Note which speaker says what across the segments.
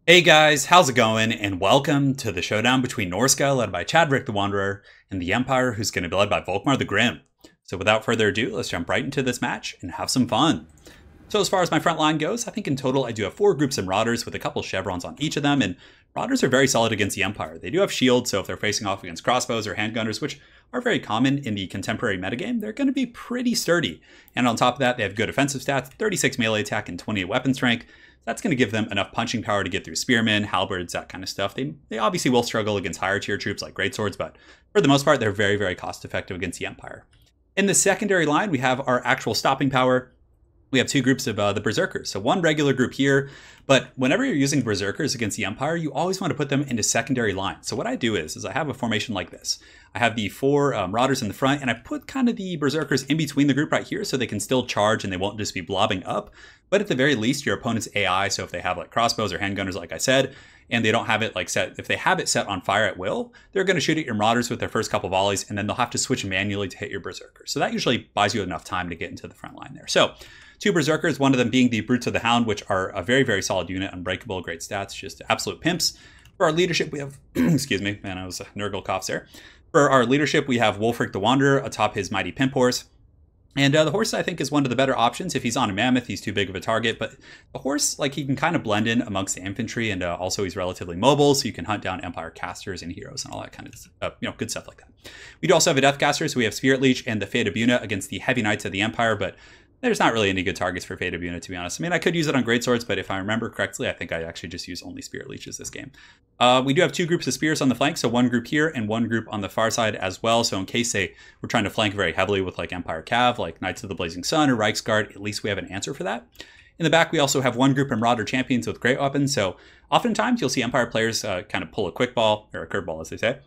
Speaker 1: Hey guys, how's it going? And welcome to the showdown between Norsca, led by CHADRICK the Wanderer, and the Empire, who's going to be led by Volkmar the Grim. So without further ado, let's jump right into this match and have some fun. So as far as my front line goes, I think in total I do have 4 groups of Marauders with a couple chevrons on each of them, and Marauders are very solid against the Empire. They do have shields, so if they're facing off against crossbows or handgunners, which are very common in the contemporary metagame, they're going to be pretty sturdy. And on top of that, they have good offensive stats, 36 melee attack and 28 weapon strength. That's going to give them enough punching power to get through spearmen, halberds, that kind of stuff. They obviously will struggle against higher tier troops like greatswords, but for the most part, they're very, very cost effective against the Empire. In the secondary line, we have our actual stopping power. We have 2 groups of the Berserkers. So one regular group here, but whenever you're using Berserkers against the Empire, you always want to put them into secondary line. So what I do is I have a formation like this. I have the 4 Marauders in the front, and I put kind of the Berserkers in between the group right here so they can still charge and they won't just be blobbing up. But at the very least, your opponent's AI, so if they have like crossbows or handgunners, like I said, and they don't have it like set, if they have it set on fire at will, they're going to shoot at your Marauders with their first couple volleys, and then they'll have to switch manually to hit your Berserkers. So that usually buys you enough time to get into the front line there. So 2 Berserkers, one of them being the Brutes of the Hound, which are a very, very solid unit, unbreakable, great stats, just absolute pimps. For our leadership, we have, excuse me, man, I was Nurgle coughs there. For our leadership, we have Wulfric the Wanderer atop his mighty pimp horse. And the horse, I think, is one of the better options. If he's on a mammoth, he's too big of a target. But the horse, like, he can kind of blend in amongst the infantry, and also he's relatively mobile, so you can hunt down Empire casters and heroes and all that kind of, good stuff like that. We do also have a Deathcaster, so we have Spirit Leech and the Fate of Buna against the Heavy Knights of the Empire, but there's not really any good targets for Fate of Buna, to be honest. I mean, I could use it on Greatswords, but if I remember correctly, I think I actually just use only Spirit Leeches this game. We do have 2 groups of Spears on the flank, so 1 group here and 1 group on the far side as well. So in case we're trying to flank very heavily with like Empire Cav, like Knights of the Blazing Sun or Reiksguard, at least we have an answer for that. In the back, we also have 1 group of Marauder Champions with great weapons. So oftentimes you'll see Empire players kind of pull a quick ball, or a curveball as they say.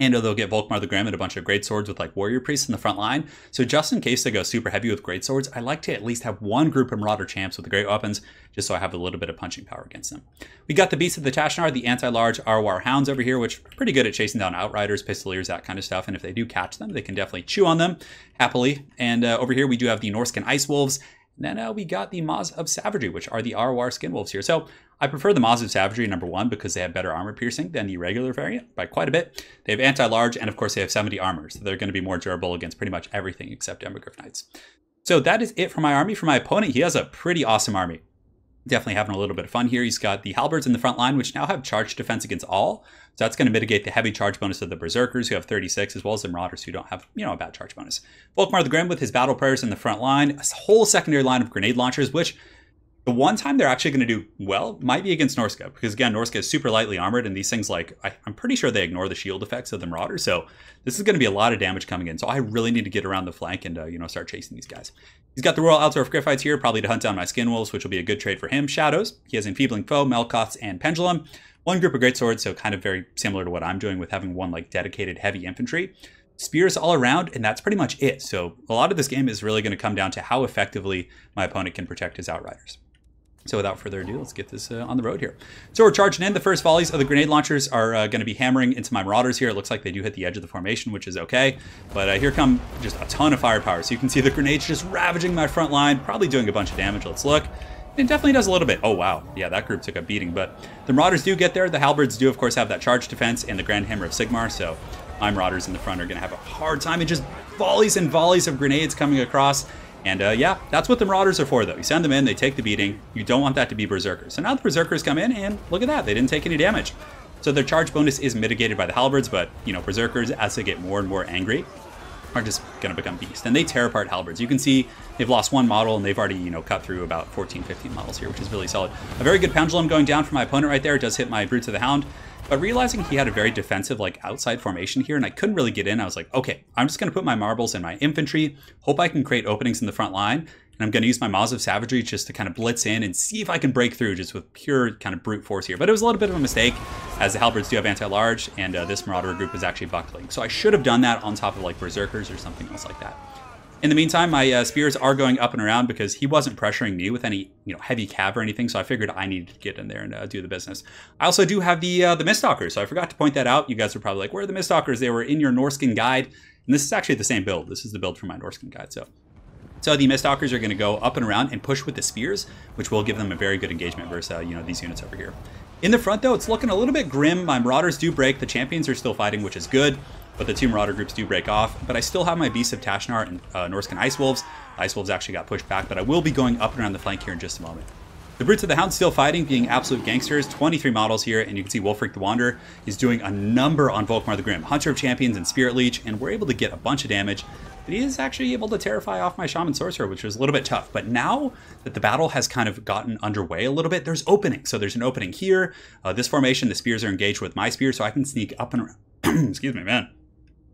Speaker 1: And they'll get Volkmar the Grim and a bunch of great swords with like warrior priests in the front line. So just in case they go super heavy with great swords, I like to at least have 1 group of Marauder champs with the great weapons, just so I have a little bit of punching power against them. We got the Beast of the Tashnar, the anti-large Arwar Hounds over here, which are pretty good at chasing down Outriders, Pistoliers, that kind of stuff. And if they do catch them, they can definitely chew on them happily. And over here we do have the Norscan Ice Wolves. And then we got the Maws of Savagery, which are the Arwar Skin Wolves here. So I prefer the Maws of Savagery, number 1, because they have better armor piercing than the regular variant by quite a bit. They have anti-large, and of course they have 70 armor, so they're going to be more durable against pretty much everything except Embergriff Knights. So that is it for my army. For my opponent, he has a pretty awesome army. Definitely having a little bit of fun here. He's got the Halberds in the front line, which now have charge defense against all. So that's going to mitigate the heavy charge bonus of the Berserkers, who have 36, as well as the Marauders, who don't have, a bad charge bonus. Volkmar the Grim with his Battle Prayers in the front line. A whole secondary line of grenade launchers, which the one time they're actually going to do well might be against Norsca, because again, Norsca is super lightly armored, and these things, like, I'm pretty sure they ignore the shield effects of the Marauders, so this is going to be a lot of damage coming in. So I really need to get around the flank and, start chasing these guys. He's got the Royal Altdorf Griffites here, probably to hunt down my Skin Wolves, which will be a good trade for him. Shadows, he has Enfeebling Foe, Melkoths, and Pendulum. 1 group of Great Swords, so kind of very similar to what I'm doing with having 1 like dedicated heavy infantry. Spears all around, and that's pretty much it. So a lot of this game is really going to come down to how effectively my opponent can protect his Outriders. So without further ado, let's get this on the road here. So we're charging in. The first volleys of the grenade launchers are going to be hammering into my Marauders here. It looks like they do hit the edge of the formation, which is okay. But here come just a ton of firepower. So you can see the grenades just ravaging my front line, probably doing a bunch of damage. Let's look. It definitely does a little bit. Oh, wow. Yeah, that group took a beating. But the Marauders do get there. The Halberds do, of course, have that charge defense and the Grand Hammer of Sigmar. So my Marauders in the front are going to have a hard time. And just volleys and volleys of grenades coming across. And yeah, that's what the Marauders are for, though. You send them in, they take the beating. You don't want that to be Berserkers. So now the Berserkers come in, and look at that. They didn't take any damage. So their charge bonus is mitigated by the Halberds, but, Berserkers, as they get more and more angry, are just going to become beasts. And they tear apart Halberds. You can see they've lost 1 model, and they've already, cut through about 14, 15 models here, which is really solid. A very good Pendulum going down for my opponent right there. It does hit my Brutes of the Hound. But realizing he had a very defensive, like, outside formation here, and I couldn't really get in, I was like, okay, I'm just going to put my marbles in my infantry, hope I can create openings in the front line, and I'm going to use my Maws of Savagery just to kind of blitz in and see if I can break through just with pure kind of brute force here. But it was a little bit of a mistake, as the Halberds do have anti-large, and this Marauder group is actually buckling. So I should have done that on top of, like, Berserkers or something else like that. In the meantime, my spears are going up and around because he wasn't pressuring me with any, heavy cav or anything. So I figured I needed to get in there and do the business. I also do have the Miststalkers. So I forgot to point that out. You guys are probably like, where are the Miststalkers? They were in your Norscan guide. And this is actually the same build. This is the build for my Norscan guide. So the Miststalkers are going to go up and around and push with the spears, which will give them a very good engagement versus, these units over here. In the front, though, it's looking a little bit grim. My Marauders do break. The champions are still fighting, which is good, but the two Marauder groups do break off. But I still have my Beasts of Tashnar and Norscan Ice Wolves. The Ice Wolves actually got pushed back, but I will be going up and around the flank here in just a moment. The Brutes of the Hound still fighting, being absolute gangsters. 23 models here, and you can see Wulfric the Wanderer is doing a number on Volkmar the Grim. Hunter of Champions and Spirit Leech, and we're able to get a bunch of damage. But he is actually able to terrify off my Shaman Sorcerer, which was a little bit tough. But now that the battle has kind of gotten underway a little bit, there's openings. So there's an opening here. This formation, the spears are engaged with my spear, so I can sneak up and around. Excuse me, man.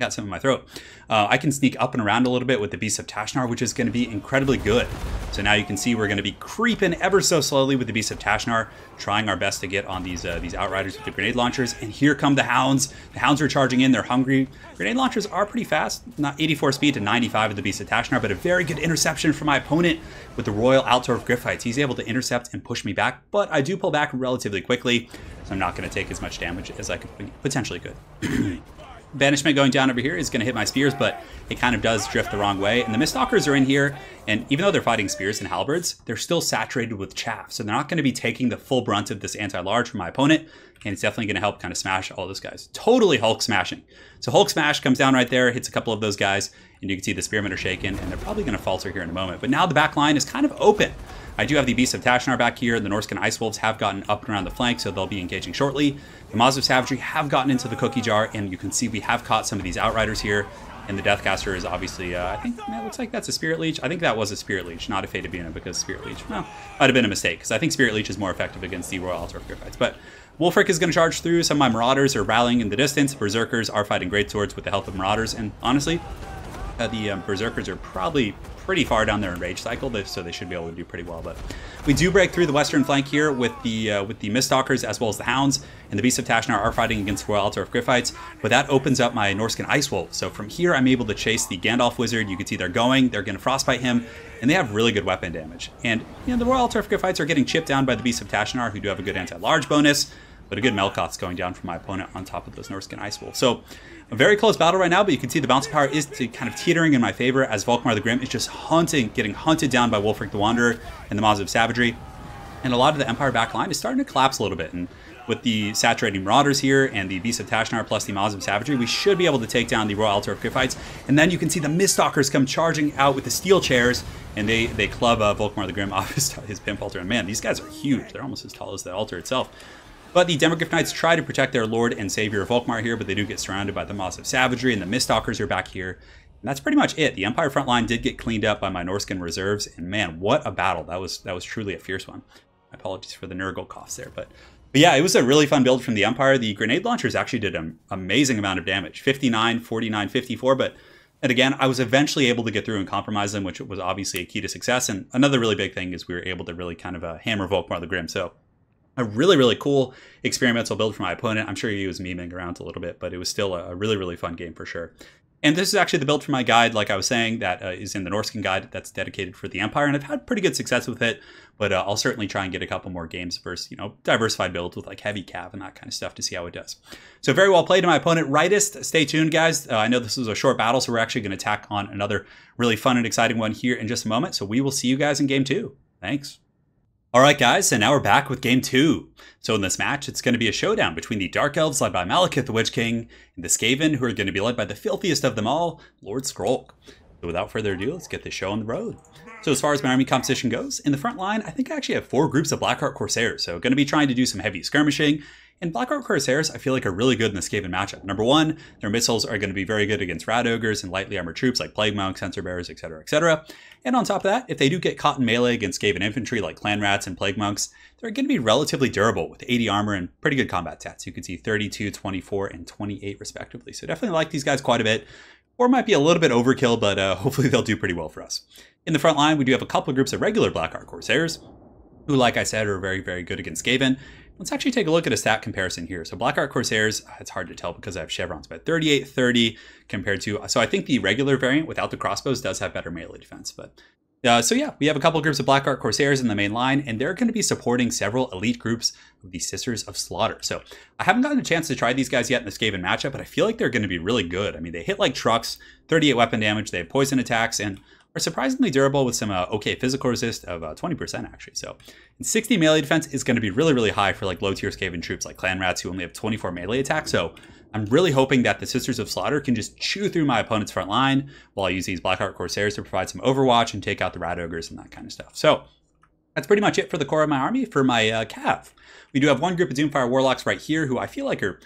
Speaker 1: Got some in my throat. I can sneak up and around a little bit with the Beast of Tashnar, which is going to be incredibly good. So now you can see we're going to be creeping ever so slowly with the Beast of Tashnar, trying our best to get on these Outriders with the grenade launchers. And here come the Hounds. The Hounds are charging in. They're hungry. Grenade launchers are pretty fast. Not 84 speed to 95 of the Beast of Tashnar, but a very good interception from my opponent with the Royal Altor of Gryphites. He's able to intercept and push me back, but I do pull back relatively quickly, so I'm not going to take as much damage as I potentially could. Banishment going down over here is going to hit my spears, but it kind of does drift the wrong way. And the Miststalkers are in here, and even though they're fighting spears and halberds, they're still saturated with chaff. So they're not going to be taking the full brunt of this anti-large from my opponent, and it's definitely going to help kind of smash all those guys. Totally Hulk smashing. So Hulk smash comes down right there, hits a couple of those guys, and you can see the spearmen are shaken, and they're probably going to falter here in a moment. But now the back line is kind of open. I do have the Beast of Tashnar back here. The Norscan Ice Wolves have gotten up and around the flank, so they'll be engaging shortly. The Maws of Savagery have gotten into the cookie jar, and you can see we have caught some of these Outriders here. And the Deathcaster is obviously, I think, it looks like that's a Spirit Leech. I think that was a Spirit Leech, not a Fate of Bina, because Spirit Leech, well, might have been a mistake, because I think Spirit Leech is more effective against the Royal Altar of Gryphites. But Wulfric is going to charge through. Some of my Marauders are rallying in the distance. Berserkers are fighting greatswords with the help of Marauders, and honestly, the Berserkers are probably pretty far down their rage cycle, so they should be able to do pretty well. But we do break through the western flank here with the Miststalkers as well as the Hounds, and the Beasts of Tashnar are fighting against Royal Altar of Gryphites, but that opens up my Norscan Ice Wolf. So from here, I'm able to chase the Gandalf Wizard. You can see they're going to Frostbite him, and they have really good weapon damage. And you know, the Royal Altar of Gryphites are getting chipped down by the Beasts of Tashnar, who do have a good anti-large bonus, but a good Melkoth's going down from my opponent on top of those Norscan Ice Wolves. So a very close battle right now, but you can see the bounce power is kind of teetering in my favor as Volkmar the Grim is just getting hunted down by Wulfric the Wanderer and the Maws of Savagery. And a lot of the Empire back line is starting to collapse a little bit. And with the saturating Marauders here and the Beasts of Tashnar plus the Maws of Savagery, we should be able to take down the Royal Altar of Gryphites. And then you can see the Miststalkers come charging out with the steel chairs, and they club Volkmar the Grim off his pimp altar. And man, these guys are huge. They're almost as tall as the altar itself. But the Demogryph Knights try to protect their Lord and Savior of Volkmar here, but they do get surrounded by the Maws of Savagery, and the Miststalkers are back here. And that's pretty much it. The Empire front line did get cleaned up by my Norscan reserves, and man, what a battle. That was truly a fierce one. My apologies for the Nurgle coughs there, but yeah, it was a really fun build from the Empire. The grenade launchers actually did an amazing amount of damage, 59, 49, 54, but and again, I was eventually able to get through and compromise them, which was obviously a key to success. And another really big thing is we were able to really kind of hammer Volkmar the Grim. So a really, really cool experimental build for my opponent. I'm sure he was memeing around a little bit, but it was still a really, really fun game for sure. And this is actually the build for my guide, like I was saying, that is in the Norscan guide that's dedicated for the Empire, and I've had pretty good success with it, but I'll certainly try and get a couple more games versus, you know, diversified builds with like heavy cav and that kind of stuff to see how it does. So very well played to my opponent, Rightist. Stay tuned, guys. I know this was a short battle, so we're actually going to tack on another really fun and exciting one here in just a moment. So we will see you guys in game 2. Thanks. All right, guys, so now we're back with game 2. So in this match, it's going to be a showdown between the Dark Elves led by Malekith the Witch King and the Skaven, who are going to be led by the filthiest of them all, Lord Skrolk. So without further ado, let's get this show on the road. So as far as my army composition goes, in the front line, I think I actually have 4 groups of Blackheart Corsairs, so going to be trying to do some heavy skirmishing. And Blackheart Corsairs, I feel like, are really good in this Skaven matchup. Number 1, their missiles are going to be very good against Rat Ogres and lightly armored troops like Plague Monks, Censer Bearers, etc., etc. And on top of that, if they do get caught in melee against Skaven infantry like Clan Rats and Plague Monks, they're going to be relatively durable with 80 armor and pretty good combat stats. You can see 32, 24, and 28 respectively. So definitely like these guys quite a bit. Or might be a little bit overkill, but hopefully they'll do pretty well for us. In the front line, we do have a couple of groups of regular Blackheart Corsairs, who, like I said, are very, very good against Skaven. Let's actually take a look at a stat comparison here. So Blackheart Corsairs, it's hard to tell because I have chevrons, but 38-30 compared to, so I think the regular variant without the crossbows does have better melee defense. But so yeah, we have a couple groups of Blackheart Corsairs in the main line, and they're going to be supporting several elite groups of the Sisters of Slaughter. So I haven't gotten a chance to try these guys yet in the Skaven matchup, but I feel like they're going to be really good. I mean, they hit like trucks, 38 weapon damage, they have poison attacks, and are surprisingly durable with some okay physical resist of 20% actually. So, and 60 melee defense is going to be really, really high for like low tier Skaven troops like Clan Rats who only have 24 melee attack. So I'm really hoping that the Sisters of Slaughter can just chew through my opponent's front line while I use these Blackheart Corsairs to provide some overwatch and take out the Rat Ogres and that kind of stuff. So that's pretty much it for the core of my army. For my cav, we do have one group of Doomfire Warlocks right here who I feel like are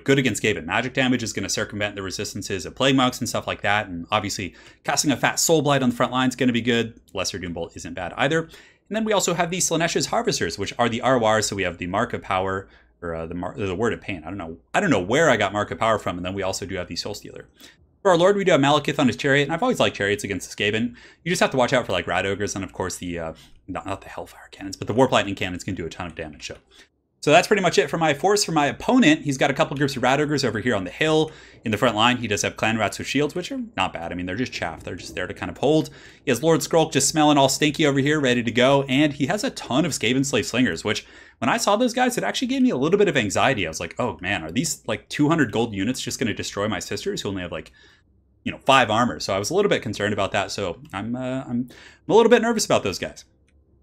Speaker 1: good against Skaven. Magic damage is going to circumvent the resistances of Plague Monks and stuff like that. And obviously, casting a fat Soul Blight on the front line is going to be good. Lesser Doombolt isn't bad either. And then we also have the Slaanesha's Harvesters, which are the Arwars. So we have the Mark of Power, or the Word of Pain. I don't know where I got Mark of Power from. And then we also do have the Soul Stealer. For our Lord, we do have Malekith on his Chariot, and I've always liked Chariots against the Skaven. You just have to watch out for like Rat Ogres, and of course the not the Hellfire Cannons, but the Warp Lightning Cannons can do a ton of damage. So that's pretty much it for my force. For my opponent, he's got a couple groups of Rat Ogres over here on the hill. In the front line, he does have Clan Rats with shields, which are not bad. I mean, they're just chaff. They're just there to kind of hold. He has Lord Skrulk just smelling all stinky over here, ready to go. And he has a ton of Skaven Slave Slingers, which when I saw those guys, it actually gave me a little bit of anxiety. I was like, oh man, are these like 200 gold units just going to destroy my sisters who only have like 5 armor? So I was a little bit concerned about that. So I'm a little bit nervous about those guys.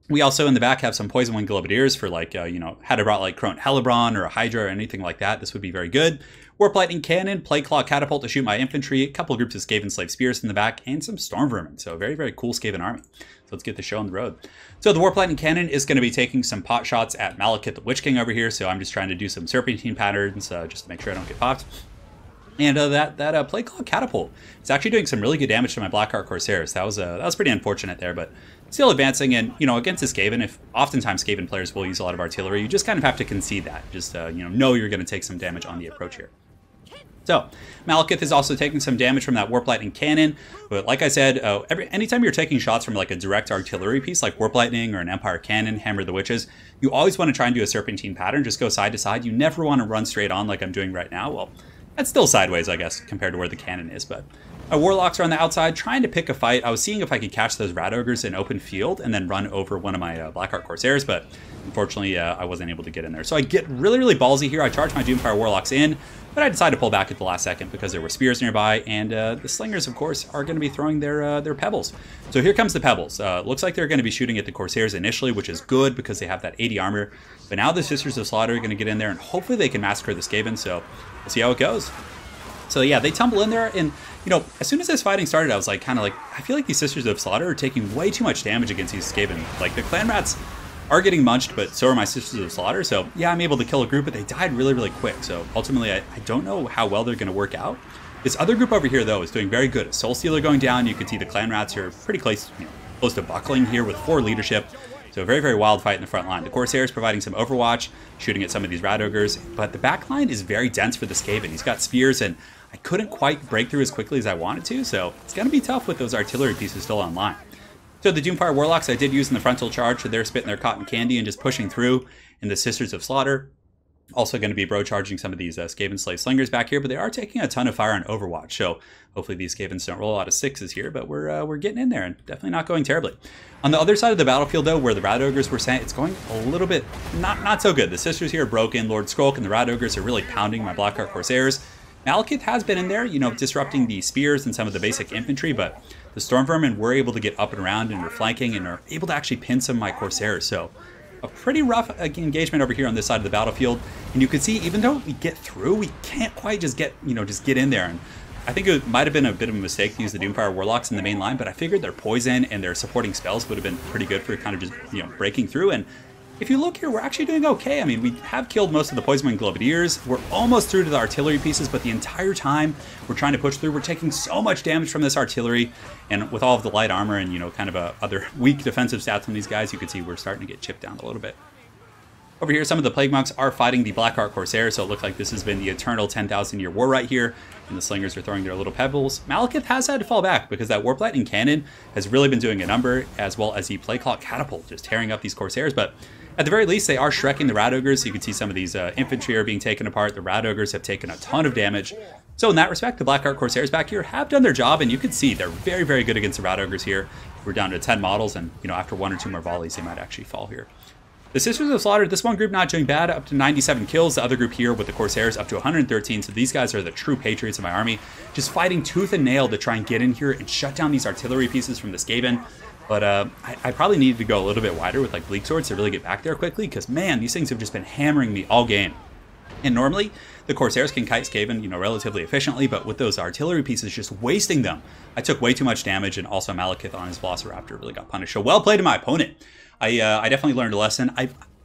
Speaker 1: We also in the back have some Poison Wing Globadiers for like, had I brought like Crone Hellebron or a Hydra or anything like that, this would be very good. Warp Lightning Cannon, Plague Claw Catapult to shoot my infantry, a couple of groups of Skaven Slave Spears in the back, and some Storm Vermin. So very, very cool Skaven army. So let's get the show on the road. So the Warp Lightning Cannon is going to be taking some pot shots at Malekith the Witch King over here. So I'm just trying to do some Serpentine patterns just to make sure I don't get popped. And that Plague Claw Catapult is actually doing some really good damage to my Blackheart Corsairs. That was pretty unfortunate there, but still advancing. And against this Skaven, if oftentimes Skaven players will use a lot of artillery, you just kind of have to concede that. Just know you're going to take some damage on the approach here. So Malekith is also taking some damage from that Warp Lightning Cannon, but like I said, anytime you're taking shots from like a direct artillery piece like Warp Lightning or an Empire Cannon, Hammer the Witches, you always want to try and do a Serpentine pattern. Just go side to side. You never want to run straight on like I'm doing right now. Well, that's still sideways, I guess, compared to where the cannon is, but my Warlocks are on the outside trying to pick a fight. I was seeing if I could catch those Rat Ogres in open field and then run over one of my Blackheart Corsairs, but unfortunately I wasn't able to get in there. So I get really, really ballsy here. I charge my Doomfire Warlocks in, but I decided to pull back at the last second because there were spears nearby, and the Slingers, of course, are going to be throwing their pebbles. So here comes the pebbles. Looks like they're going to be shooting at the Corsairs initially, which is good because they have that 80 armor, but now the Sisters of Slaughter are going to get in there, and hopefully they can massacre the Skaven, so we'll see how it goes. So yeah, they tumble in there, and as soon as this fighting started, I was like, I feel like these Sisters of Slaughter are taking way too much damage against these Skaven. Like the Clan Rats are getting munched, but so are my Sisters of Slaughter. So yeah, I'm able to kill a group, but they died really, really quick. So ultimately, I don't know how well they're going to work out. This other group over here, though, is doing very good. Soul Stealer going down. You can see the Clan Rats are pretty close, close to buckling here with 4 leadership. So a very, very wild fight in the front line. The Corsairs providing some overwatch, shooting at some of these Rat Ogres, but the back line is very dense for the Skaven. He's got spears, and I couldn't quite break through as quickly as I wanted to, so it's going to be tough with those artillery pieces still online. So the Doomfire Warlocks I did use in the frontal charge, so they're spitting their cotton candy and just pushing through. And the Sisters of Slaughter also going to be bro-charging some of these Skaven Slave Slingers back here, but they are taking a ton of fire on Overwatch, so hopefully these Skavens don't roll a lot of 6s here, but we're getting in there and definitely not going terribly. On the other side of the battlefield, though, where the Rat Ogres were sent, it's going a little bit not so good. The Sisters here are broken. Lord Skrulk and the Rat Ogres are really pounding my Blackheart Corsairs. Malekith has been in there, disrupting the spears and some of the basic infantry, but the Storm Vermin were able to get up and around and were flanking and are able to actually pin some of my Corsairs. So a pretty rough engagement over here on this side of the battlefield. And you can see, even though we get through, we can't quite just get in there. And I think it might have been a bit of a mistake to use the Doomfire Warlocks in the main line, but I figured their poison and their supporting spells would have been pretty good for kind of just, breaking through. And if you look here, we're actually doing okay. I mean, we have killed most of the Poison Wing Globadiers. We're almost through to the artillery pieces, but the entire time we're trying to push through, we're taking so much damage from this artillery. And with all of the light armor and, kind of other weak defensive stats on these guys, you can see we're starting to get chipped down a little bit. Over here, some of the Plague Monks are fighting the Blackheart Corsairs, so it looks like this has been the eternal 10,000-year war right here, and the Slingers are throwing their little pebbles. Malekith has had to fall back because that Warp Lightning Cannon has really been doing a number, as well as the Plague Claw Catapult, just tearing up these Corsairs, but at the very least, they are shrekking the Rat Ogres. So you can see some of these infantry are being taken apart. The Rat Ogres have taken a ton of damage. So in that respect, the Blackheart Corsairs back here have done their job, and you can see they're very, very good against the Rat Ogres here. We're down to 10 models, and after 1 or 2 more volleys, they might actually fall here. The Sisters of Slaughter, this one group not doing bad, up to 97 kills. The other group here with the Corsairs up to 113. So these guys are the true patriots of my army, just fighting tooth and nail to try and get in here and shut down these artillery pieces from the Skaven. But I probably needed to go a little bit wider with like Bleak Swords to really get back there quickly, because man, these things have just been hammering me all game. And normally, the Corsairs can kite Skaven, relatively efficiently, but with those artillery pieces just wasting them, I took way too much damage, and also Malekith on his Velociraptor really got punished. So well played to my opponent. I definitely learned a lesson.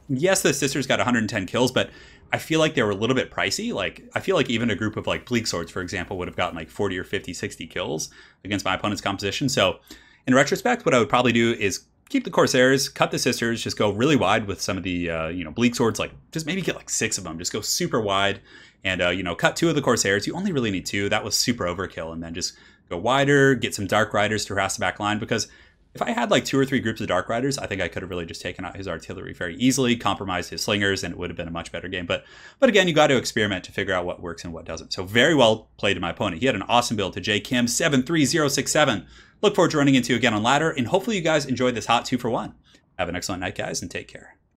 Speaker 1: Yes, the Sisters got 110 kills, but I feel like they were a little bit pricey. Like, I feel like even a group of like Bleak Swords, for example, would have gotten like 40 or 50, 60 kills against my opponent's composition. So in retrospect, what I would probably do is keep the Corsairs, cut the Sisters, just go really wide with some of the, Bleak Swords, like just maybe get like 6 of them, just go super wide and, cut 2 of the Corsairs. You only really need 2. That was super overkill. And then just go wider, get some Dark Riders to harass the back line, because if I had like 2 or 3 groups of Dark Riders, I think I could have really just taken out his artillery very easily, compromised his slingers, and it would have been a much better game. But again, you got to experiment to figure out what works and what doesn't. So very well played to my opponent. He had an awesome build to J Kim 73067. Look forward to running into you again on ladder, and hopefully you guys enjoyed this hot 2-for-1. Have an excellent night, guys, and take care.